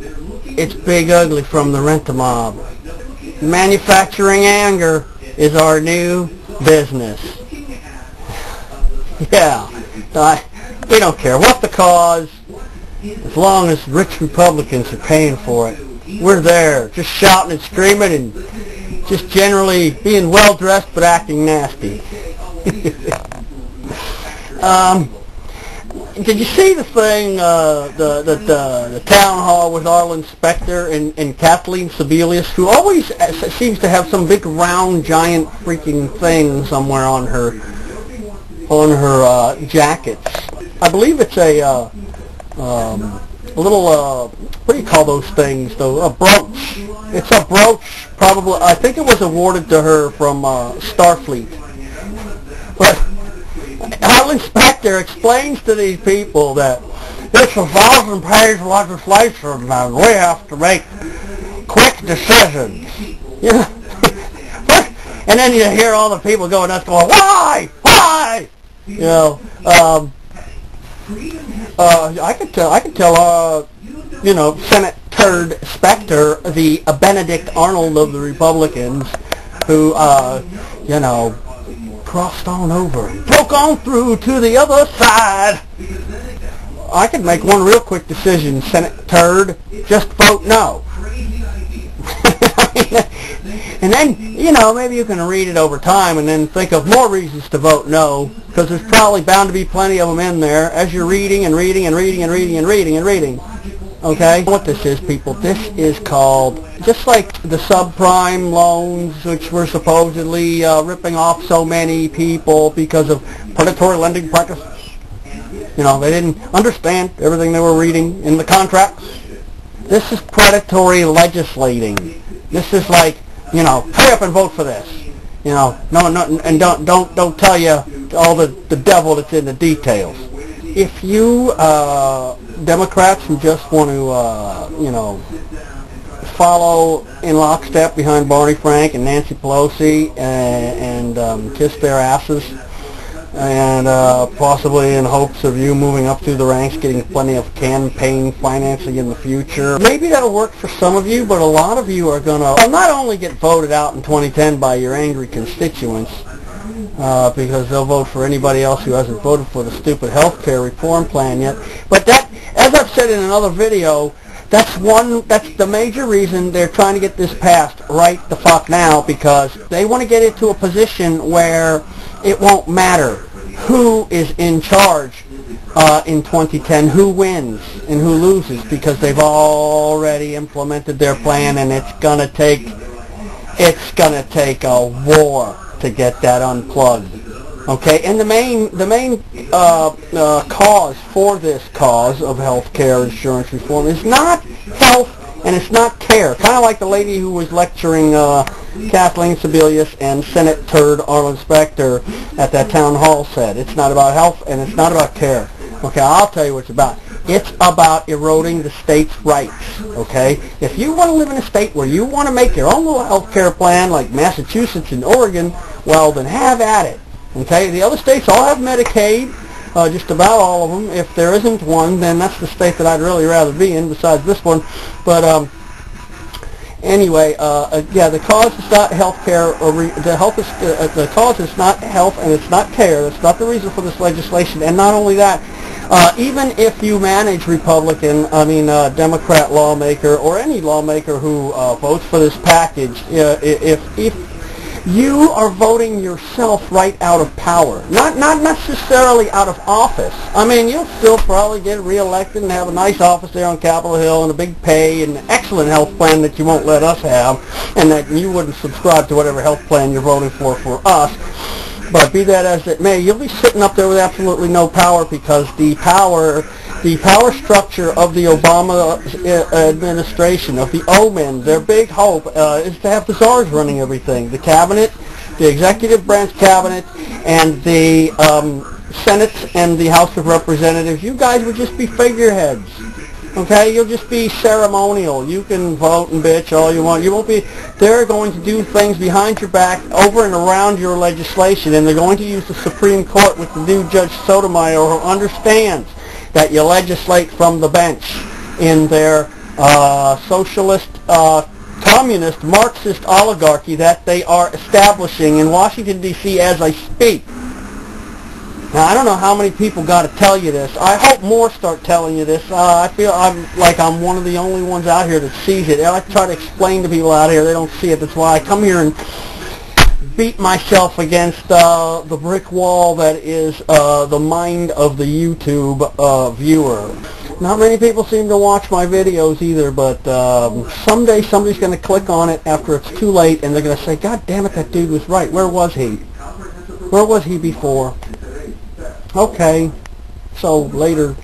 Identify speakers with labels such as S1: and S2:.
S1: it's Big Ugly from the Rent-A-Mob. Manufacturing anger is our new business. Yeah, we don't care what the cause, as long as rich Republicans are paying for it. We're there, just shouting and screaming and just generally being well-dressed but acting nasty. Did you see the thing, the town hall with Arlen Specter and Kathleen Sebelius, who always seems to have some big round giant freaking thing somewhere on her jackets? I believe it's a little what do you call those things though? A brooch. It's a brooch, probably. I think it was awarded to her from Starfleet. But Arlen Specter explains to these people that it's a 1,000-page legislation and we have to make quick decisions. You know? And then you hear all the people going nuts going, why? Why? You know, I could tell, you know, Senate Turd Specter, the Benedict Arnold of the Republicans, who, you know, crossed on over and broke on through to the other side. I could make one real quick decision, Senate Turd, just vote no. And then, you know, maybe you can read it over time and then think of more reasons to vote no, because there's probably bound to be plenty of them in there as you're reading and reading and reading and reading and reading and reading. Okay? What this is, people, this is called, just like the subprime loans, which were supposedly ripping off so many people because of predatory lending practices. You know, they didn't understand everything they were reading in the contracts. This is predatory legislating. This is like, you know, hurry up and vote for this. You know, no, and don't tell you all the devil that's in the details. If you Democrats who just want to, you know, follow in lockstep behind Barney Frank and Nancy Pelosi and kiss their asses, and possibly in hopes of you moving up through the ranks, getting plenty of campaign financing in the future. Maybe that'll work for some of you, but a lot of you are going to not only get voted out in 2010 by your angry constituents, because they'll vote for anybody else who hasn't voted for the stupid health care reform plan yet, but that, as I've said in another video, that's the major reason they're trying to get this passed right the fuck now, because they want to get it to a position where it won't matter who is in charge in 2010, who wins and who loses, because they've already implemented their plan, and it's gonna take a war to get that unplugged. Okay, and the main cause for this cause of health care insurance reform is not health and it's not care. Kind of like the lady who was lecturing Kathleen Sebelius and Senate Turd Arlen Specter at that town hall said. It's not about health and it's not about care. Okay, I'll tell you what it's about. It's about eroding the state's rights. Okay, if you want to live in a state where you want to make your own little health care plan like Massachusetts and Oregon, well then have at it. Okay, the other states all have Medicaid, just about all of them. If there isn't one, then that's the state that I'd really rather be in besides this one. But anyway, yeah, the cause is not health care, or the cause is not health and it's not care. That's not the reason for this legislation. And not only that, even if you manage Republican, Democrat lawmaker or any lawmaker who votes for this package, if you are voting yourself right out of power, not necessarily out of office. I mean, you'll still probably get reelected and have a nice office there on Capitol Hill and a big pay and an excellent health plan that you won't let us have, and that you wouldn't subscribe to whatever health plan you're voting for us. But be that as it may, you'll be sitting up there with absolutely no power, because the power structure of the Obama administration, of the OMEN, their big hope is to have the czars running everything. The cabinet, the executive branch cabinet, and the Senate and the House of Representatives. You guys would just be figureheads. Okay, you'll just be ceremonial. You can vote and bitch all you want. You won't be. They're going to do things behind your back, over and around your legislation, and they're going to use the Supreme Court with the new Judge Sotomayor, who understands that you legislate from the bench in their socialist, communist, Marxist oligarchy that they are establishing in Washington, D.C. as I speak. Now, I don't know how many people got to tell you this. I hope more start telling you this. I feel I'm one of the only ones out here that sees it. I try to explain to people out here, they don't see it. That's why I come here and beat myself against the brick wall that is the mind of the YouTube viewer. Not many people seem to watch my videos either, but someday somebody's going to click on it after it's too late, and they're going to say, God damn it, that dude was right. Where was he? Where was he before? Okay, so later.